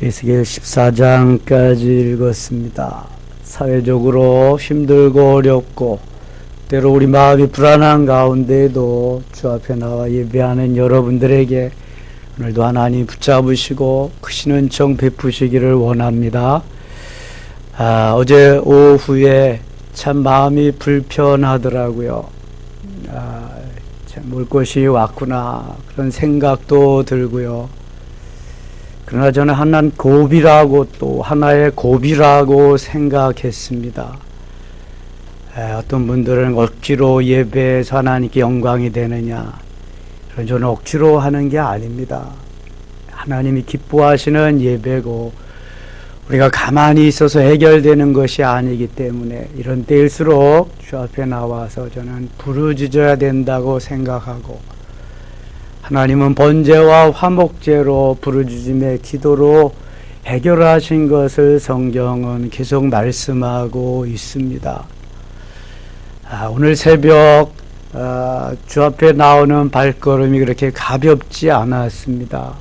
에스겔 14장까지 읽었습니다. 사회적으로 힘들고 어렵고 때로 우리 마음이 불안한 가운데에도 주 앞에 나와 예배하는 여러분들에게 오늘도 하나님 붙잡으시고 크신 은총 베푸시기를 원합니다. 어제 오후에 참 마음이 불편하더라고요. 참 올 것이 왔구나 그런 생각도 들고요. 그러나 저는 하나는 고비라고 또 하나의 고비라고 생각했습니다. 어떤 분들은 억지로 예배해서 하나님께 영광이 되느냐, 그런 저는 억지로 하는 게 아닙니다. 하나님이 기뻐하시는 예배고 우리가 가만히 있어서 해결되는 것이 아니기 때문에 이런 때일수록 주 앞에 나와서 저는 부르짖어야 된다고 생각하고, 하나님은 번제와 화목제로 부르짖음의 기도로 해결하신 것을 성경은 계속 말씀하고 있습니다. 오늘 새벽 주 앞에 나오는 발걸음이 그렇게 가볍지 않았습니다.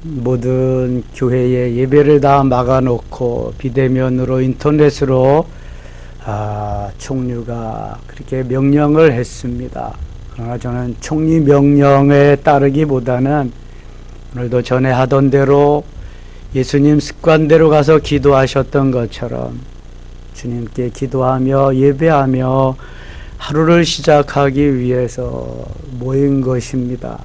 모든 교회의 예배를 다 막아놓고 비대면으로 인터넷으로 총리가 그렇게 명령을 했습니다. 그러나 저는 총리 명령에 따르기보다는 오늘도 전에 하던 대로 예수님 습관대로 가서 기도하셨던 것처럼 주님께 기도하며 예배하며 하루를 시작하기 위해서 모인 것입니다.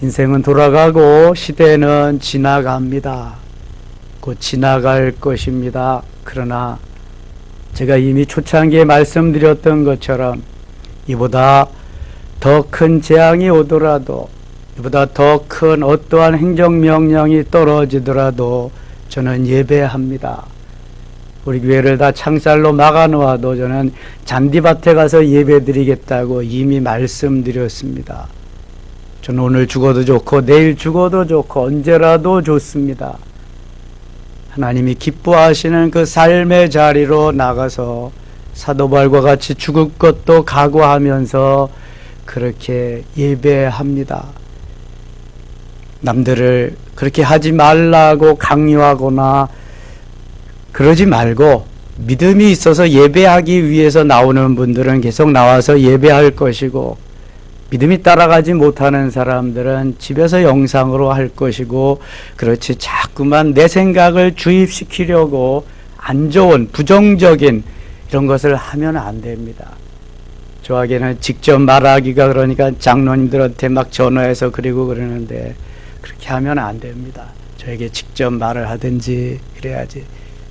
인생은 돌아가고 시대는 지나갑니다. 곧 지나갈 것입니다. 그러나 제가 이미 초창기에 말씀드렸던 것처럼 이보다 더 큰 재앙이 오더라도, 이보다 더 큰 어떠한 행정명령이 떨어지더라도 저는 예배합니다. 우리 교회를 다 창살로 막아놓아도 저는 잔디밭에 가서 예배드리겠다고 이미 말씀드렸습니다. 저는 오늘 죽어도 좋고 내일 죽어도 좋고 언제라도 좋습니다. 하나님이 기뻐하시는 그 삶의 자리로 나가서 사도바울과 같이 죽을 것도 각오하면서 그렇게 예배합니다. 남들을 그렇게 하지 말라고 강요하거나 그러지 말고 믿음이 있어서 예배하기 위해서 나오는 분들은 계속 나와서 예배할 것이고, 믿음이 따라가지 못하는 사람들은 집에서 영상으로 할 것이고, 그렇지 자꾸만 내 생각을 주입시키려고 안 좋은 부정적인 이런 것을 하면 안 됩니다. 저에게는 직접 말하기가 그러니까 장로님들한테 막 전화해서 그리고 그러는데 그렇게 하면 안 됩니다. 저에게 직접 말을 하든지 그래야지.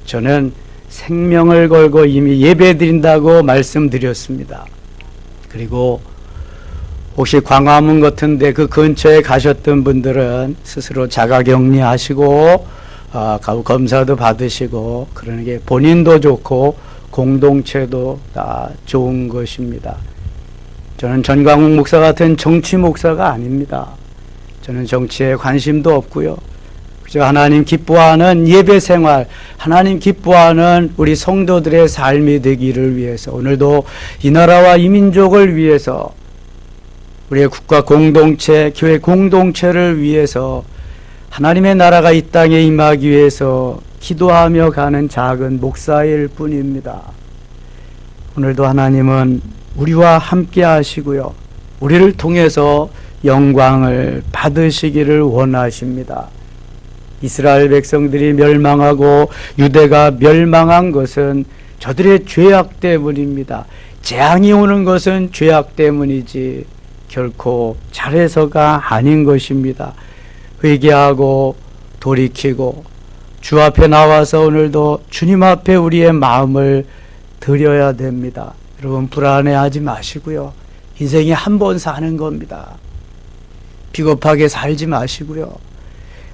저는 생명을 걸고 이미 예배 드린다고 말씀드렸습니다. 그리고 혹시 광화문 같은데 그 근처에 가셨던 분들은 스스로 자가격리하시고 검사도 받으시고 그러는 게 본인도 좋고 공동체도 다 좋은 것입니다. 저는 전광훈 목사 같은 정치 목사가 아닙니다. 저는 정치에 관심도 없고요. 그저 하나님 기뻐하는 예배 생활, 하나님 기뻐하는 우리 성도들의 삶이 되기를 위해서, 오늘도 이 나라와 이 민족을 위해서, 우리의 국가 공동체, 교회 공동체를 위해서, 하나님의 나라가 이 땅에 임하기 위해서 기도하며 가는 작은 목사일 뿐입니다. 오늘도 하나님은 우리와 함께 하시고요, 우리를 통해서 영광을 받으시기를 원하십니다. 이스라엘 백성들이 멸망하고 유대가 멸망한 것은 저들의 죄악 때문입니다. 재앙이 오는 것은 죄악 때문이지 결코 잘해서가 아닌 것입니다. 회개하고 돌이키고 주 앞에 나와서 오늘도 주님 앞에 우리의 마음을 드려야 됩니다. 여러분 불안해하지 마시고요. 인생이 한 번 사는 겁니다. 비겁하게 살지 마시고요.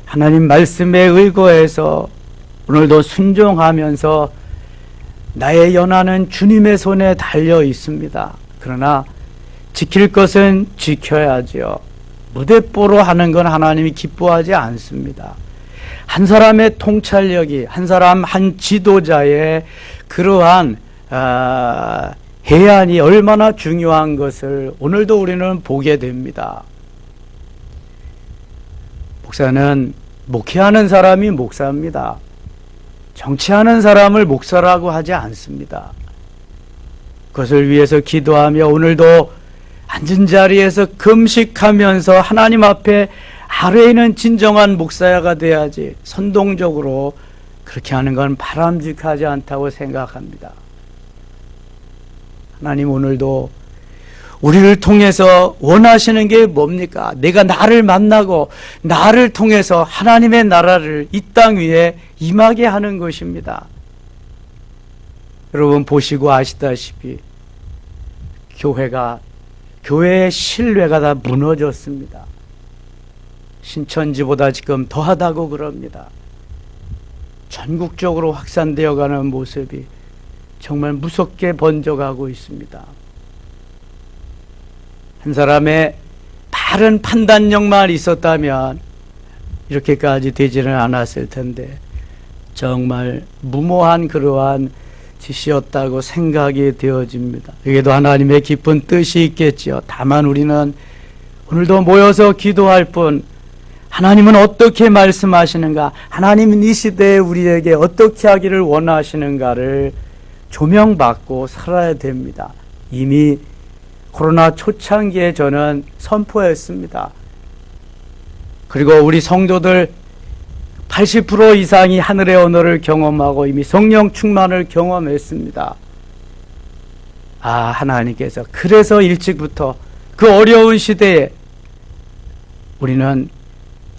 하나님 말씀에 의거해서 오늘도 순종하면서 나의 연한은 주님의 손에 달려 있습니다. 그러나 지킬 것은 지켜야지요. 무대뽀로 하는 건 하나님이 기뻐하지 않습니다. 한 사람의 통찰력이, 한 사람 한 지도자의 그러한 해안이 얼마나 중요한 것을 오늘도 우리는 보게 됩니다. 목사는 목회하는 사람이 목사입니다. 정치하는 사람을 목사라고 하지 않습니다. 그것을 위해서 기도하며 오늘도 앉은 자리에서 금식하면서 하나님 앞에 아래에 있는 진정한 목사야가 돼야지 선동적으로 그렇게 하는 건 바람직하지 않다고 생각합니다. 하나님 오늘도 우리를 통해서 원하시는 게 뭡니까? 내가 나를 만나고 나를 통해서 하나님의 나라를 이 땅 위에 임하게 하는 것입니다. 여러분 보시고 아시다시피 교회의 신뢰가 다 무너졌습니다. 신천지보다 지금 더하다고 그럽니다. 전국적으로 확산되어 가는 모습이 정말 무섭게 번져가고 있습니다. 한 사람의 바른 판단력만 있었다면 이렇게까지 되지는 않았을 텐데 정말 무모한 그러한 짓이었다고 생각이 되어집니다. 여기에도 하나님의 깊은 뜻이 있겠지요. 다만 우리는 오늘도 모여서 기도할 뿐 하나님은 어떻게 말씀하시는가, 하나님은 이 시대에 우리에게 어떻게 하기를 원하시는가를 조명받고 살아야 됩니다. 이미 코로나 초창기에 저는 선포했습니다. 그리고 우리 성도들 80% 이상이 하늘의 언어를 경험하고 이미 성령 충만을 경험했습니다. 하나님께서 그래서 일찍부터 그 어려운 시대에 우리는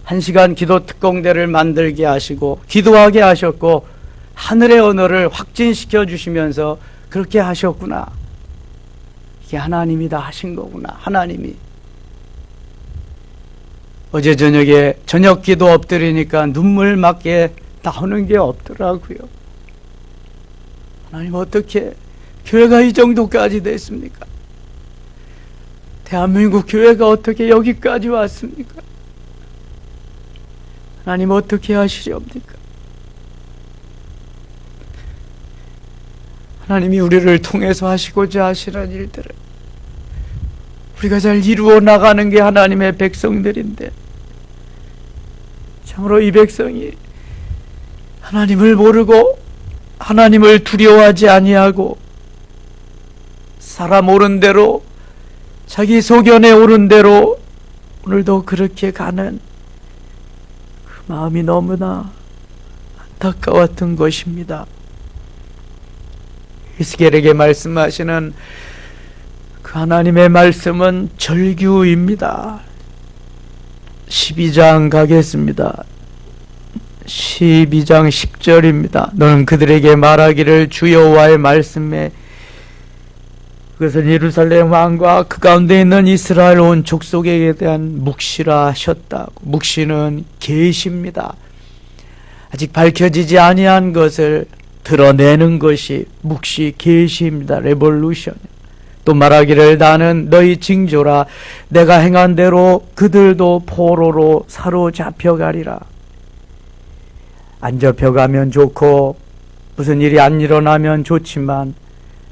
1시간 기도 특공대를 만들게 하시고 기도하게 하셨고 하늘의 언어를 확진시켜 주시면서 그렇게 하셨구나. 이게 하나님이 다 하신 거구나. 하나님이. 어제 저녁에 저녁 기도 엎드리니까 눈물밖에 나오는 게 없더라고요. 하나님 어떻게 교회가 이 정도까지 됐습니까? 대한민국 교회가 어떻게 여기까지 왔습니까? 하나님 어떻게 하시렵니까? 하나님이 우리를 통해서 하시고자 하시는 일들을 우리가 잘 이루어 나가는 게 하나님의 백성들인데 참으로 이 백성이 하나님을 모르고 하나님을 두려워하지 아니하고 사람 옳은 대로 자기 소견에 옳은 대로 오늘도 그렇게 가는 그 마음이 너무나 안타까웠던 것입니다. 히스겔에게 말씀하시는 그 하나님의 말씀은 절규입니다. 12장 가겠습니다. 12장 10절입니다. 너는 그들에게 말하기를 주 여호와의 말씀에 그것은 예루살렘 왕과 그 가운데 있는 이스라엘 온 족속에 대한 묵시라 하셨다고. 묵시는 계시입니다. 아직 밝혀지지 아니한 것을 드러내는 것이 묵시 계시입니다. 레볼루션. 또 말하기를 나는 너희 징조라 내가 행한 대로 그들도 포로로 사로잡혀가리라. 안 잡혀가면 좋고 무슨 일이 안 일어나면 좋지만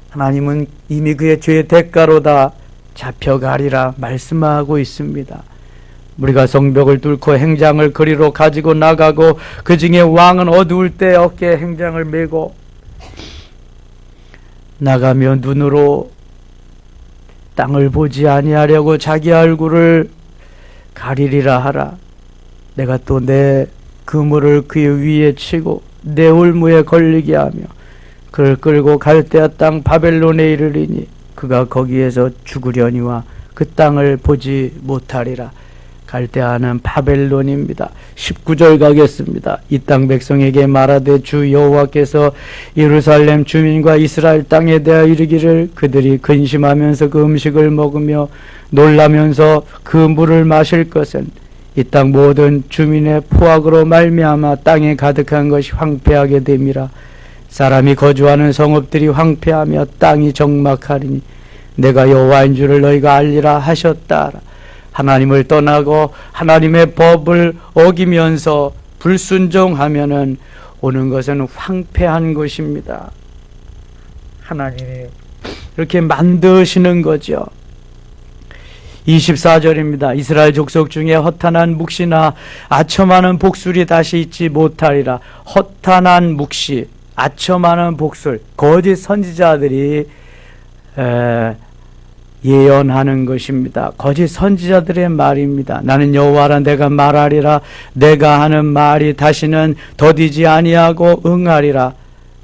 하나님은 이미 그의 죄의 대가로 다 잡혀가리라 말씀하고 있습니다. 우리가 성벽을 뚫고 행장을 거리로 가지고 나가고 그 중에 왕은 어두울 때 어깨에 행장을 메고 나가며 눈으로 땅을 보지 아니하려고 자기 얼굴을 가리리라 하라. 내가 또 내 그물을 그의 위에 치고 내 올무에 걸리게 하며 그를 끌고 갈대아 땅 바벨론에 이르리니 그가 거기에서 죽으려니와 그 땅을 보지 못하리라. 갈대아는 바벨론입니다. 19절 가겠습니다. 이 땅 백성에게 말하되 주 여호와께서 예루살렘 주민과 이스라엘 땅에 대하여 이르기를 그들이 근심하면서 그 음식을 먹으며 놀라면서 그 물을 마실 것은 이 땅 모든 주민의 포악으로 말미암아 땅에 가득한 것이 황폐하게 됨이라. 사람이 거주하는 성읍들이 황폐하며 땅이 적막하리니 내가 여호와인 줄을 너희가 알리라 하셨다. 하나님을 떠나고 하나님의 법을 어기면서 불순종하면은 오는 것은 황폐한 것입니다. 하나님이 이렇게 만드시는 거죠. 24절입니다. 이스라엘 족속 중에 허탄한 묵시나 아첨하는 복술이 다시 있지 못하리라. 허탄한 묵시, 아첨하는 복술, 거짓 선지자들이 예언하는 것입니다. 거짓 선지자들의 말입니다. 나는 여호와라, 내가 말하리라. 내가 하는 말이 다시는 더디지 아니하고 응하리라.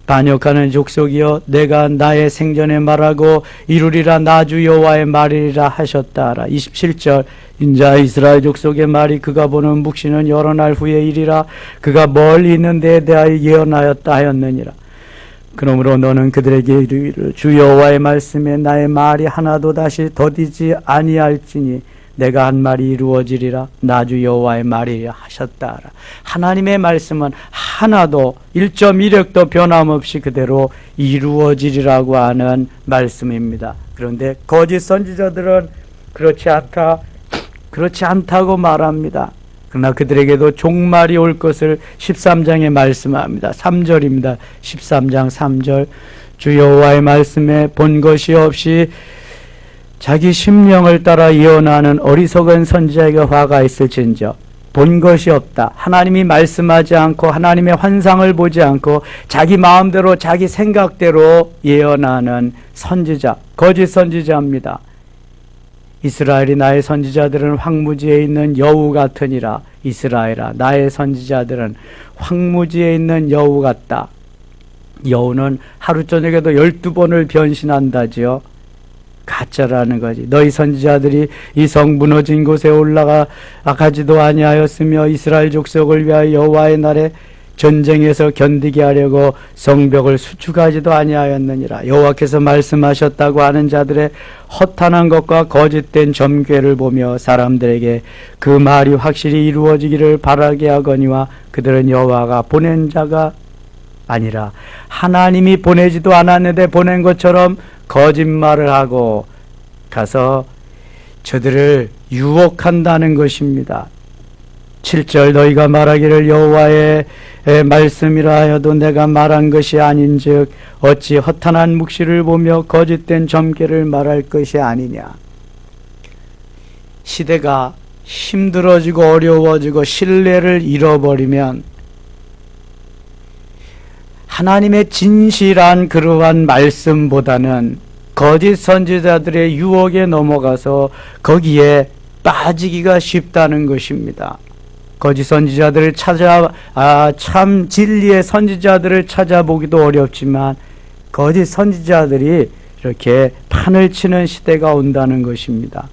반역하는 족속이여, 내가 나의 생전에 말하고 이루리라. 나 주 여호와의 말이라 하셨다라. 27절, 인자 이스라엘 족속의 말이 그가 보는 묵시는 여러 날 후의 일이라. 그가 멀리 있는 데에 대하여 예언하였다 하였느니라. 그러므로 너는 그들에게 이르기를, 주 여호와의 말씀에 나의 말이 하나도 다시 더디지 아니할지니 내가 한 말이 이루어지리라. 나 주 여호와의 말이라 하셨다. 하나님의 말씀은 하나도 1.1획도 변함없이 그대로 이루어지리라고 하는 말씀입니다. 그런데 거짓 선지자들은 그렇지 않다고 말합니다. 그러나 그들에게도 종말이 올 것을 13장에 말씀합니다. 3절입니다. 13장 3절, 주 여호와의 말씀에 본 것이 없이 자기 심령을 따라 예언하는 어리석은 선지자에게 화가 있을진저. 본 것이 없다. 하나님이 말씀하지 않고 하나님의 환상을 보지 않고 자기 마음대로 자기 생각대로 예언하는 선지자, 거짓 선지자입니다. 이스라엘이 나의 선지자들은 황무지에 있는 여우 같으니라. 이스라엘아, 나의 선지자들은 황무지에 있는 여우 같다. 여우는 하루 저녁에도 12번을 변신한다지요. 가짜라는 거지. 너희 선지자들이 이 성 무너진 곳에 올라가지도 아니하였으며 이스라엘 족속을 위하여 여호와의 날에 전쟁에서 견디게 하려고 성벽을 수축하지도 아니하였느니라. 여호와께서 말씀하셨다고 하는 자들의 허탄한 것과 거짓된 점괘를 보며 사람들에게 그 말이 확실히 이루어지기를 바라게 하거니와 그들은 여호와가 보낸 자가 아니라 하나님이 보내지도 않았는데 보낸 것처럼 거짓말을 하고 가서 저들을 유혹한다는 것입니다. 7절, 너희가 말하기를 여호와의 말씀이라 하여도 내가 말한 것이 아닌즉 어찌 허탄한 묵시를 보며 거짓된 점괘를 말할 것이 아니냐. 시대가 힘들어지고 어려워지고 신뢰를 잃어버리면 하나님의 진실한 그러한 말씀보다는 거짓 선지자들의 유혹에 넘어가서 거기에 빠지기가 쉽다는 것입니다. 거짓 선지자들을 참 진리의 선지자들을 찾아보기도 어렵지만 거짓 선지자들이 이렇게 판을 치는 시대가 온다는 것입니다.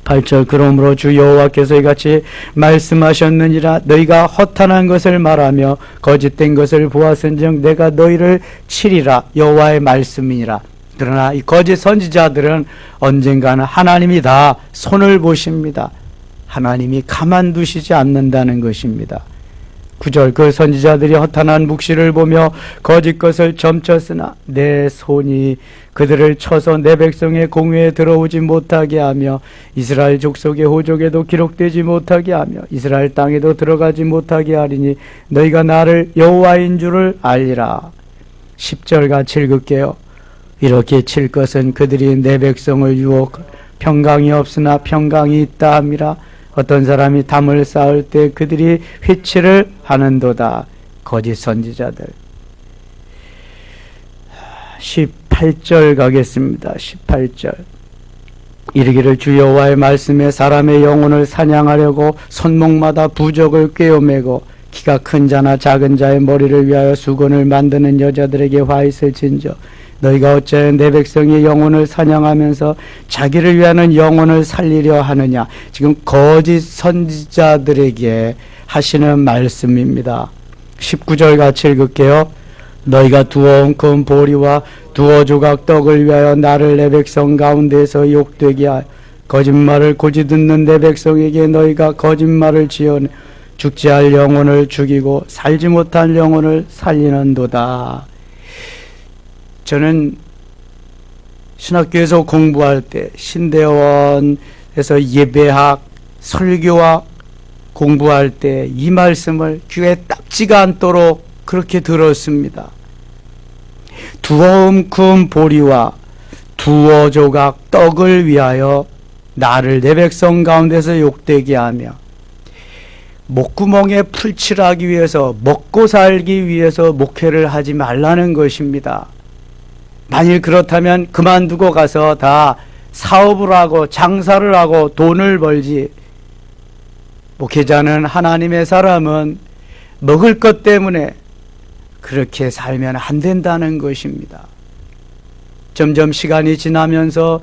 8절, 그러므로 주 여호와께서 이같이 말씀하셨느니라. 너희가 허탄한 것을 말하며 거짓된 것을 보았은즉 내가 너희를 치리라. 여호와의 말씀이니라. 그러나 이 거짓 선지자들은 언젠가는 하나님이 다 손을 보십니다. 하나님이 가만두시지 않는다는 것입니다. 9절, 그 선지자들이 허탄한 묵시를 보며 거짓 것을 점쳤으나 내 손이 그들을 쳐서 내 백성의 공회에 들어오지 못하게 하며 이스라엘 족속의 호족에도 기록되지 못하게 하며 이스라엘 땅에도 들어가지 못하게 하리니 너희가 나를 여호와인 줄을 알리라. 10절 같이 읽을게요. 이렇게 칠 것은 그들이 내 백성을 유혹, 평강이 없으나 평강이 있다 함이라. 어떤 사람이 담을 쌓을 때 그들이 휘치를 하는도다. 거짓 선지자들. 18절 가겠습니다. 18절. 이르기를 주 여호와의 말씀에 사람의 영혼을 사냥하려고 손목마다 부적을 꿰어매고 키가 큰 자나 작은 자의 머리를 위하여 수건을 만드는 여자들에게 화 있을진저. 너희가 어찌하여 내 백성의 영혼을 사냥하면서 자기를 위하는 영혼을 살리려 하느냐. 지금 거짓 선지자들에게 하시는 말씀입니다. 19절 같이 읽을게요. 너희가 두어 엉큼 보리와 두어 조각 떡을 위하여 나를 내 백성 가운데서 욕되게 하여 거짓말을 고지 듣는 내 백성에게 너희가 거짓말을 지어내 죽지 할 영혼을 죽이고 살지 못할 영혼을 살리는도다. 저는 신학교에서 공부할 때 신대원에서 예배학, 설교학 공부할 때 이 말씀을 귀에 딱지가 않도록 그렇게 들었습니다. 두어 움큼 보리와 두어 조각 떡을 위하여 나를 내 백성 가운데서 욕되게 하며 목구멍에 풀칠하기 위해서, 먹고 살기 위해서 목회를 하지 말라는 것입니다. 만일 그렇다면 그만두고 가서 다 사업을 하고 장사를 하고 돈을 벌지. 목회자는, 하나님의 사람은 먹을 것 때문에 그렇게 살면 안 된다는 것입니다. 점점 시간이 지나면서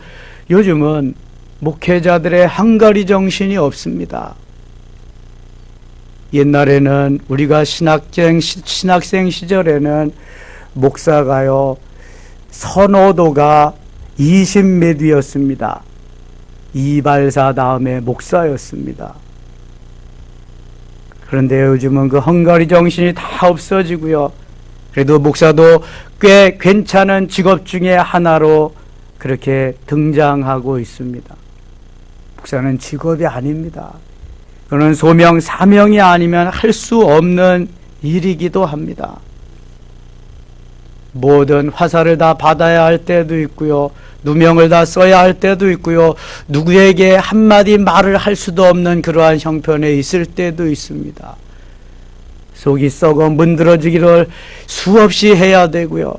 요즘은 목회자들의 한가리 정신이 없습니다. 옛날에는 우리가 신학생 시절에는 목사가요, 선호도가 20몇 위였습니다. 이발사 다음에 목사였습니다. 그런데 요즘은 그 헝가리 정신이 다 없어지고요. 그래도 목사도 꽤 괜찮은 직업 중에 하나로 그렇게 등장하고 있습니다. 목사는 직업이 아닙니다. 그는 소명, 사명이 아니면 할 수 없는 일이기도 합니다. 모든 화살을 다 받아야 할 때도 있고요. 누명을 다 써야 할 때도 있고요. 누구에게 한마디 말을 할 수도 없는 그러한 형편에 있을 때도 있습니다. 속이 썩어 문드러지기를 수없이 해야 되고요.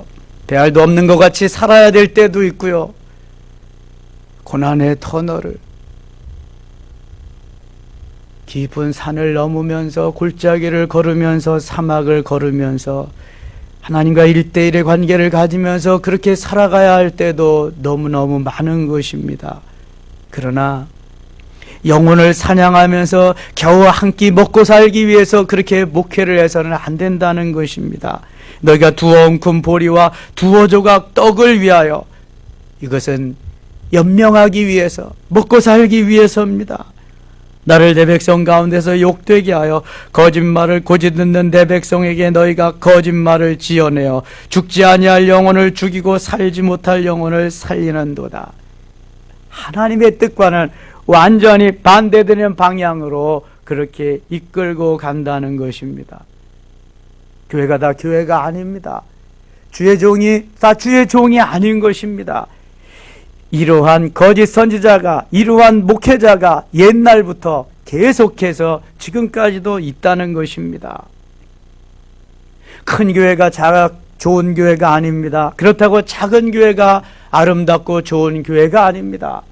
대할도 없는 것 같이 살아야 될 때도 있고요. 고난의 터널을, 깊은 산을 넘으면서, 골짜기를 걸으면서, 사막을 걸으면서 하나님과 1대1의 관계를 가지면서 그렇게 살아가야 할 때도 너무너무 많은 것입니다. 그러나 영혼을 사냥하면서 겨우 한 끼 먹고 살기 위해서 그렇게 목회를 해서는 안 된다는 것입니다. 너희가 두어 웅큼 보리와 두어 조각 떡을 위하여, 이것은 연명하기 위해서, 먹고 살기 위해서입니다. 나를 내 백성 가운데서 욕되게 하여 거짓말을 고지 듣는 내 백성에게 너희가 거짓말을 지어내어 죽지 아니할 영혼을 죽이고 살지 못할 영혼을 살리는도다. 하나님의 뜻과는 완전히 반대되는 방향으로 그렇게 이끌고 간다는 것입니다. 교회가 다 교회가 아닙니다. 주의 종이 다 주의 종이 아닌 것입니다. 이러한 거짓 선지자가, 이러한 목회자가 옛날부터 계속해서 지금까지도 있다는 것입니다. 큰 교회가 좋은 교회가 아닙니다. 그렇다고 작은 교회가 아름답고 좋은 교회가 아닙니다.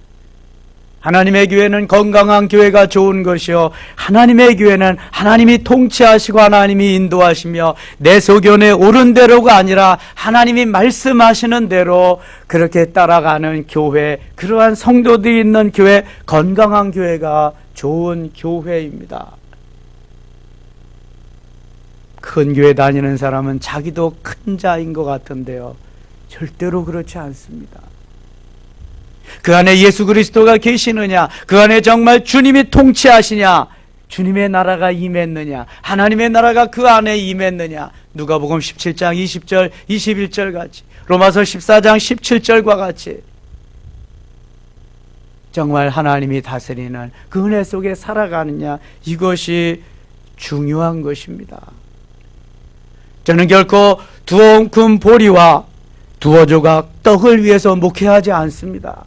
하나님의 교회는 건강한 교회가 좋은 것이요, 하나님의 교회는 하나님이 통치하시고 하나님이 인도하시며 내 소견에 옳은 대로가 아니라 하나님이 말씀하시는 대로 그렇게 따라가는 교회, 그러한 성도들이 있는 교회, 건강한 교회가 좋은 교회입니다. 큰 교회 다니는 사람은 자기도 큰 자인 것 같은데요, 절대로 그렇지 않습니다. 그 안에 예수 그리스도가 계시느냐, 그 안에 정말 주님이 통치하시냐, 주님의 나라가 임했느냐, 하나님의 나라가 그 안에 임했느냐, 누가복음 17장 20절 21절 같이, 로마서 14장 17절과 같이 정말 하나님이 다스리는 그 은혜 속에 살아가느냐, 이것이 중요한 것입니다. 저는 결코 두어 웅큼 보리와 두어 조각 떡을 위해서 목회하지 않습니다.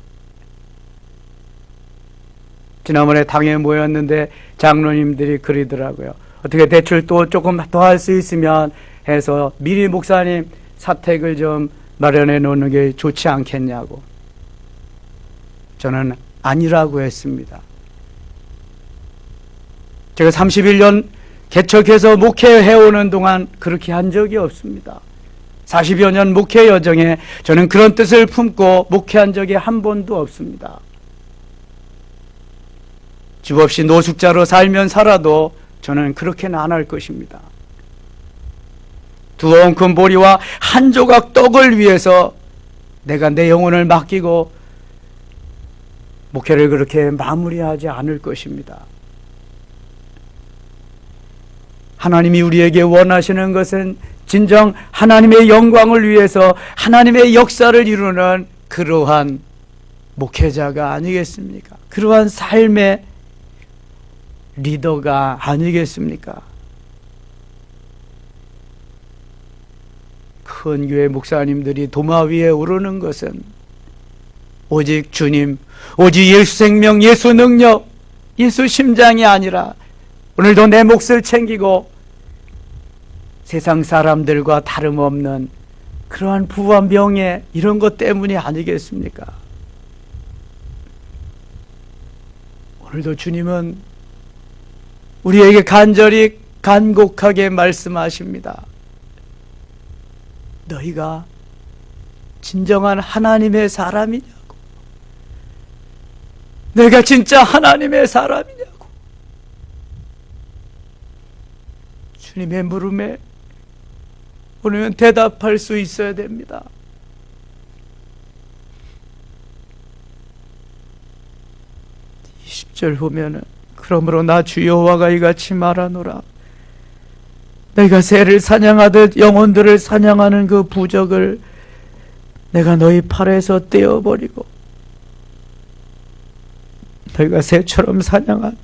지난번에 당에 모였는데 장로님들이 그러더라고요. 어떻게 대출 또 조금 더 할 수 있으면 해서 미리 목사님 사택을 좀 마련해 놓는 게 좋지 않겠냐고. 저는 아니라고 했습니다. 제가 31년 개척해서 목회해오는 동안 그렇게 한 적이 없습니다. 40여 년 목회 여정에 저는 그런 뜻을 품고 목회한 적이 한 번도 없습니다. 집 없이 노숙자로 살면 살아도 저는 그렇게는 안 할 것입니다. 두어 웅큼 보리와 한 조각 떡을 위해서 내가 내 영혼을 맡기고 목회를 그렇게 마무리하지 않을 것입니다. 하나님이 우리에게 원하시는 것은 진정 하나님의 영광을 위해서 하나님의 역사를 이루는 그러한 목회자가 아니겠습니까? 그러한 삶의 리더가 아니겠습니까? 큰 교회 목사님들이 도마 위에 오르는 것은 오직 주님, 오직 예수 생명, 예수 능력, 예수 심장이 아니라 오늘도 내 몫을 챙기고 세상 사람들과 다름없는 그러한 부와 명예, 이런 것 때문이 아니겠습니까? 오늘도 주님은 우리에게 간절히 간곡하게 말씀하십니다. 너희가 진정한 하나님의 사람이냐고. 내가 진짜 하나님의 사람이냐고. 주님의 물음에 우리는 대답할 수 있어야 됩니다. 20절 보면은 그러므로 나 주 여호와가 이같이 말하노라. 내가 새를 사냥하듯 영혼들을 사냥하는 그 부적을 내가 너희 팔에서 떼어버리고 너희가 새처럼 사냥한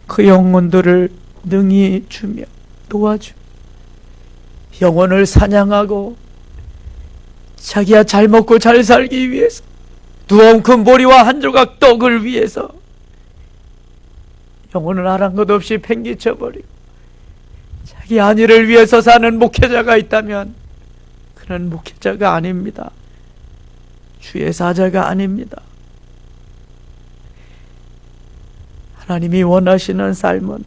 그 영혼들을 능히 주며 도와주며 영혼을 사냥하고 자기야 잘 먹고 잘 살기 위해서 두꺼운 큰 보리와 한 조각 떡을 위해서 영혼을 아랑곳 없이 팽개쳐버리고 자기 안위를 위해서 사는 목회자가 있다면 그는 목회자가 아닙니다. 주의 사자가 아닙니다. 하나님이 원하시는 삶은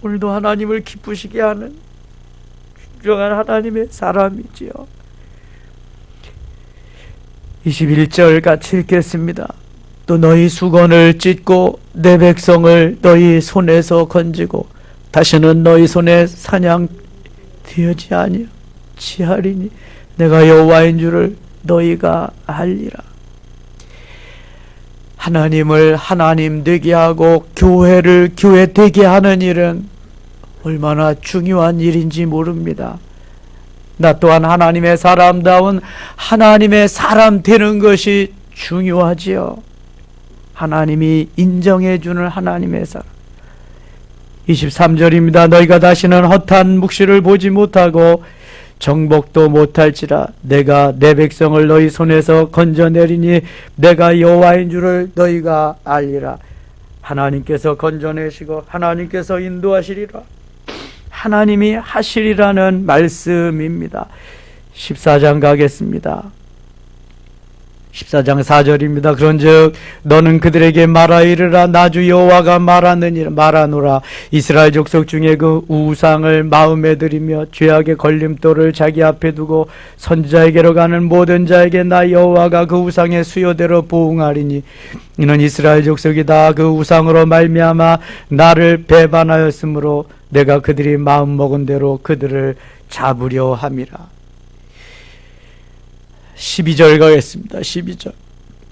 오늘도 하나님을 기쁘시게 하는 진정한 하나님의 사람이지요. 21절 같이 읽겠습니다. 또 너희 수건을 찢고 내 백성을 너희 손에서 건지고 다시는 너희 손에 사냥 되지 아니하리니 내가 여호와인 줄을 너희가 알리라. 하나님을 하나님 되게 하고 교회를 교회 되게 하는 일은 얼마나 중요한 일인지 모릅니다. 나 또한 하나님의 사람다운 하나님의 사람 되는 것이 중요하지요. 하나님이 인정해주는 하나님의 사람. 23절입니다. 너희가 다시는 헛한 묵시를 보지 못하고 정복도 못할지라 내가 내 백성을 너희 손에서 건져내리니 내가 여호와인 줄을 너희가 알리라. 하나님께서 건져내시고 하나님께서 인도하시리라. 하나님이 하시리라는 말씀입니다. 14장 가겠습니다. 14장 4절입니다. 그런즉 너는 그들에게 말하 이르라. 나 주 여호와가 말하노라. 이스라엘 족속 중에 그 우상을 마음에 들이며 죄악의 걸림돌을 자기 앞에 두고 선지자에게로 가는 모든 자에게 나 여호와가 그 우상의 수요대로 보응하리니 이는 이스라엘 족속이 다 그 우상으로 말미암아 나를 배반하였으므로 내가 그들이 마음먹은 대로 그들을 잡으려 함이라. 12절 가겠습니다. 12절.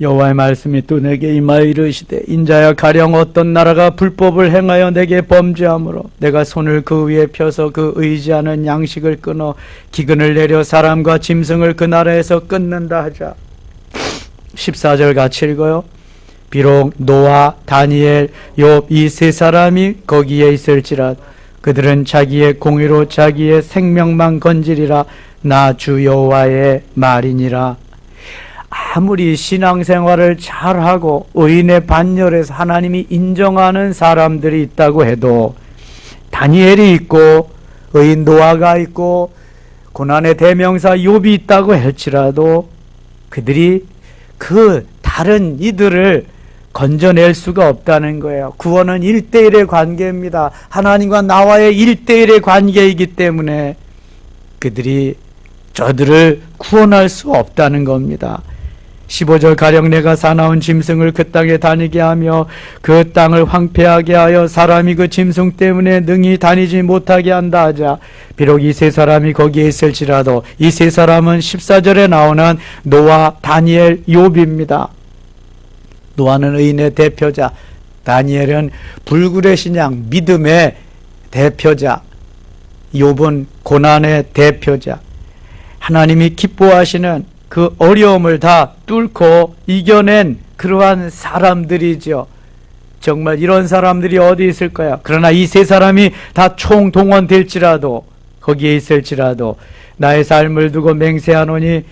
여호와의 말씀이 또 내게 임하여 이르시되 인자야 가령 어떤 나라가 불법을 행하여 내게 범죄하므로 내가 손을 그 위에 펴서 그 의지하는 양식을 끊어 기근을 내려 사람과 짐승을 그 나라에서 끊는다 하자. 14절 같이 읽어요. 비록 노아, 다니엘, 욥 이 세 사람이 거기에 있을지라 그들은 자기의 공의로 자기의 생명만 건지리라. 나 주 여호와의 말이니라. 아무리 신앙생활을 잘하고 의인의 반열에서 하나님이 인정하는 사람들이 있다고 해도 다니엘이 있고 의인 노아가 있고 고난의 대명사 욥이 있다고 할지라도 그들이 그 다른 이들을 건져낼 수가 없다는 거예요. 구원은 1대1의 관계입니다. 하나님과 나와의 1대1의 관계이기 때문에 그들이 저들을 구원할 수 없다는 겁니다. 15절 가령 내가 사나운 짐승을 그 땅에 다니게 하며 그 땅을 황폐하게 하여 사람이 그 짐승 때문에 능히 다니지 못하게 한다 하자. 비록 이 세 사람이 거기에 있을지라도 이 세 사람은 14절에 나오는 노아, 다니엘, 욥입니다. 노아는 의인의 대표자, 다니엘은 불굴의 신앙, 믿음의 대표자, 욥은 고난의 대표자. 하나님이 기뻐하시는 그 어려움을 다 뚫고 이겨낸 그러한 사람들이죠. 정말 이런 사람들이 어디 있을까요? 그러나 이 세 사람이 다 총동원될지라도 거기에 있을지라도 나의 삶을 두고 맹세하노니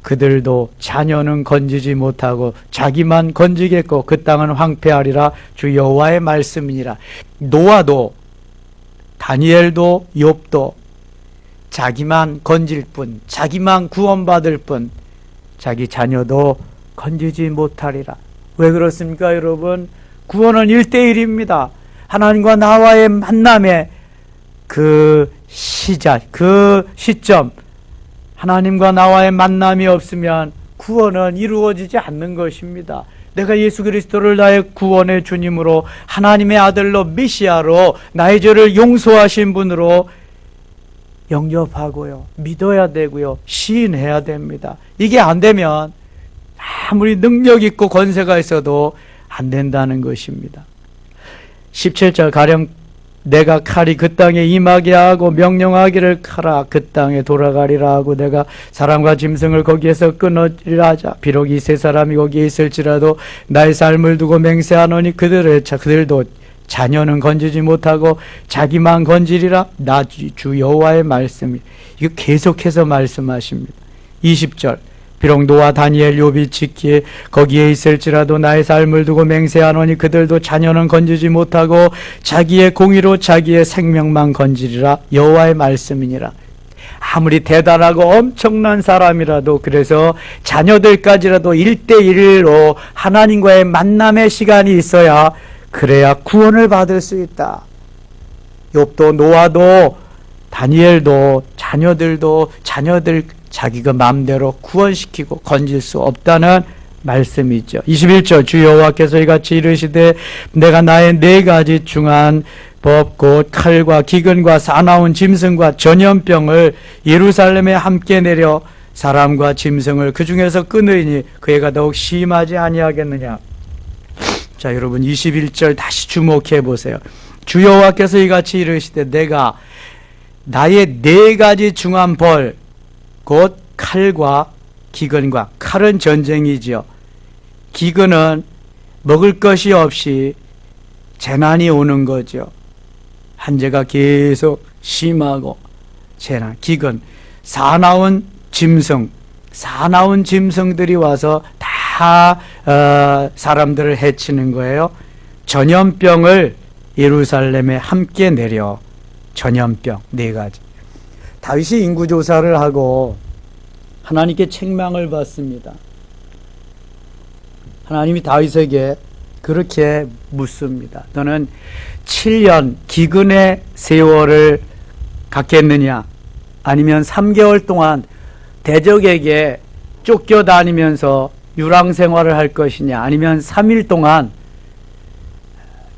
그들도 자녀는 건지지 못하고 자기만 건지겠고 그 땅은 황폐하리라. 주 여호와의 말씀이니라. 노아도 다니엘도 욥도 자기만 건질 뿐, 자기만 구원받을 뿐, 자기 자녀도 건지지 못하리라. 왜 그렇습니까, 여러분? 구원은 1대1입니다. 하나님과 나와의 만남의 그 시작, 그 시점, 하나님과 나와의 만남이 없으면 구원은 이루어지지 않는 것입니다. 내가 예수 그리스도를 나의 구원의 주님으로, 하나님의 아들로, 메시아로, 나의 죄를 용서하신 분으로 영접하고요, 믿어야 되고요, 시인해야 됩니다. 이게 안 되면 아무리 능력 있고 권세가 있어도 안 된다는 것입니다. 17절 가령 내가 칼이 그 땅에 임하게 하고 명령하기를 하라. 그 땅에 돌아가리라 하고 내가 사람과 짐승을 거기에서 끊으리라 하자. 비록 이 세 사람이 거기에 있을지라도 나의 삶을 두고 맹세하노니 그들도 자녀는 건지지 못하고 자기만 건지리라. 나 주 여호와의 말씀이. 이거 계속해서 말씀하십니다. 20절 비록 노아 다니엘 욥이 지키에 거기에 있을지라도 나의 삶을 두고 맹세하노니 그들도 자녀는 건지지 못하고 자기의 공의로 자기의 생명만 건지리라. 여호와의 말씀이니라. 아무리 대단하고 엄청난 사람이라도, 그래서 자녀들까지라도 1대1로 하나님과의 만남의 시간이 있어야, 그래야 구원을 받을 수 있다. 욥도 노아도 다니엘도 자녀들도 자녀들 자기가 마음대로 구원시키고 건질 수 없다는 말씀이죠. 21절 주 여호와께서 이같이 이르시되 내가 나의 4가지 중한 법 곧 칼과 기근과 사나운 짐승과 전염병을 예루살렘에 함께 내려 사람과 짐승을 그 중에서 끊으니 그 해가 더욱 심하지 아니하겠느냐. 자, 여러분 21절 다시 주목해 보세요. 주 여호와께서 이같이 이르시되 내가 나의 4가지 중한 벌 곧 칼과 기근과, 칼은 전쟁이지요. 기근은 먹을 것이 없이 재난이 오는 거죠. 한재가 계속 심하고 재난, 기근, 사나운 짐승들이 와서 다 사람들을 해치는 거예요. 전염병을 예루살렘에 함께 내려. 전염병 4가지. 다윗이 인구조사를 하고 하나님께 책망을 받습니다. 하나님이 다윗에게 그렇게 묻습니다. 너는 7년 기근의 세월을 갖겠느냐? 아니면 3개월 동안 대적에게 쫓겨다니면서 유랑생활을 할 것이냐? 아니면 3일 동안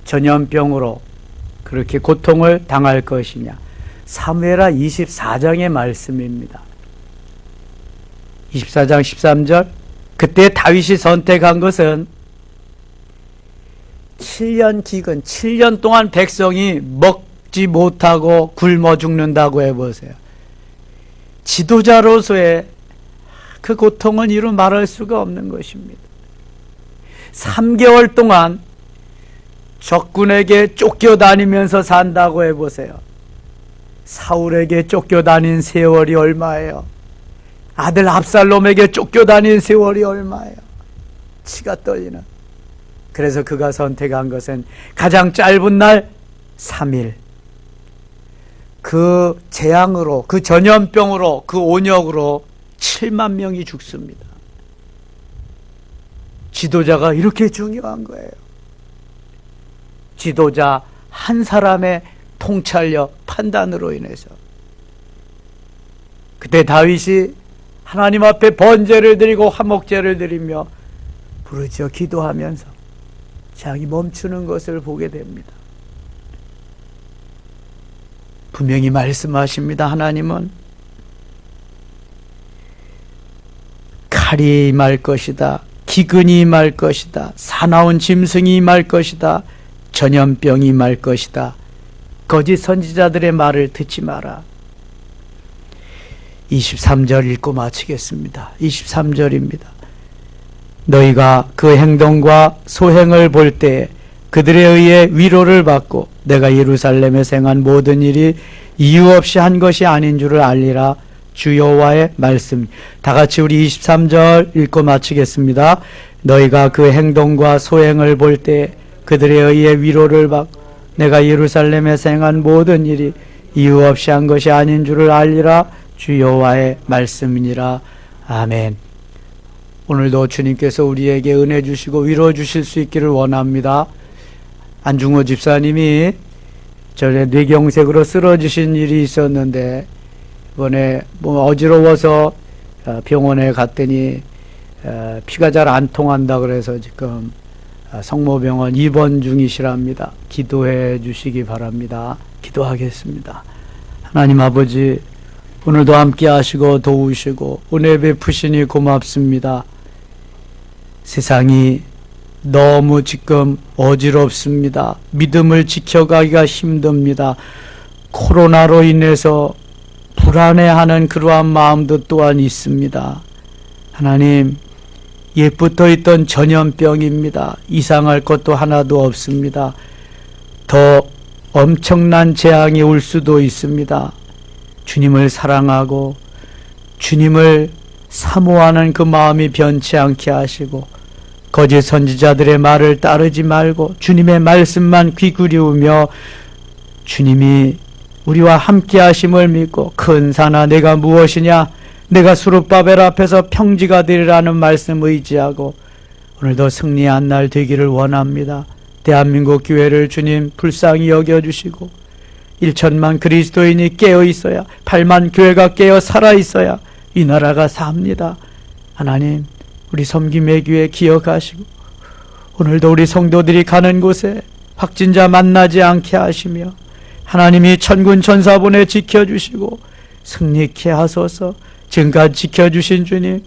전염병으로 그렇게 고통을 당할 것이냐? 사무엘하 24장의 말씀입니다. 24장 13절 그때 다윗이 선택한 것은 7년 기근, 7년 동안 백성이 먹지 못하고 굶어 죽는다고 해보세요. 지도자로서의 그 고통은 이루 말할 수가 없는 것입니다. 3개월 동안 적군에게 쫓겨다니면서 산다고 해보세요. 사울에게 쫓겨다닌 세월이 얼마예요? 아들 압살롬에게 쫓겨다닌 세월이 얼마예요? 치가 떨리는. 그래서 그가 선택한 것은 가장 짧은 날 3일. 그 재앙으로, 그 전염병으로, 그 온역으로 7만 명이 죽습니다. 지도자가 이렇게 중요한 거예요. 지도자 한 사람의 통찰력, 판단으로 인해서. 그때 다윗이 하나님 앞에 번제를 드리고 화목제를 드리며 부르짖어 기도하면서 재앙이 멈추는 것을 보게 됩니다. 분명히 말씀하십니다. 하나님은 칼이 임할 것이다, 기근이 임할 것이다, 사나운 짐승이 임할 것이다, 전염병이 임할 것이다. 거짓 선지자들의 말을 듣지 마라. 23절 읽고 마치겠습니다. 23절입니다. 너희가 그 행동과 소행을 볼 때에 그들에 의해 위로를 받고 내가 예루살렘에 행한 모든 일이 이유 없이 한 것이 아닌 줄을 알리라. 주 여호와의 말씀. 다 같이 우리 23절 읽고 마치겠습니다. 너희가 그 행동과 소행을 볼 때 그들에 의해 위로를 받고 내가 예루살렘에서 행한 모든 일이 이유 없이 한 것이 아닌 줄을 알리라. 주 여호와의 말씀이니라. 아멘. 오늘도 주님께서 우리에게 은혜 주시고 위로 주실 수 있기를 원합니다. 안중호 집사님이 전에 뇌경색으로 쓰러지신 일이 있었는데 이번에 어지러워서 병원에 갔더니 피가 잘 안 통한다 그래서 지금 성모병원 입원 중이시랍니다. 기도해 주시기 바랍니다. 기도하겠습니다. 하나님 아버지, 오늘도 함께 하시고 도우시고 은혜 베푸시니 고맙습니다. 세상이 너무 지금 어지럽습니다. 믿음을 지켜가기가 힘듭니다. 코로나로 인해서 불안해하는 그러한 마음도 또한 있습니다. 하나님, 옛부터 있던 전염병입니다. 이상할 것도 하나도 없습니다. 더 엄청난 재앙이 올 수도 있습니다. 주님을 사랑하고 주님을 사모하는 그 마음이 변치 않게 하시고 거짓 선지자들의 말을 따르지 말고 주님의 말씀만 귀 기울이며 주님이 우리와 함께 하심을 믿고 큰 산아 내가 무엇이냐, 내가 수룹바벨 앞에서 평지가 되리라는 말씀 의지하고 오늘도 승리한 날 되기를 원합니다. 대한민국 교회를 주님 불쌍히 여겨주시고 1천만 그리스도인이 깨어 있어야, 8만 교회가 깨어 살아 있어야 이 나라가 삽니다. 하나님, 우리 섬김의 교회 기억하시고 오늘도 우리 성도들이 가는 곳에 확진자 만나지 않게 하시며 하나님이 천군 천사 보내 지켜주시고 승리케 하소서. 지금까지 지켜주신 주님,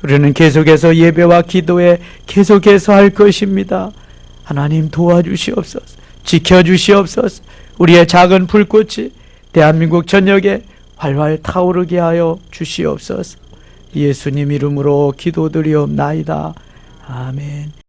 우리는 계속해서 예배와 기도에 계속해서 할 것입니다. 하나님 도와주시옵소서. 지켜주시옵소서. 우리의 작은 불꽃이 대한민국 전역에 활활 타오르게 하여 주시옵소서. 예수님 이름으로 기도드리옵나이다. 아멘.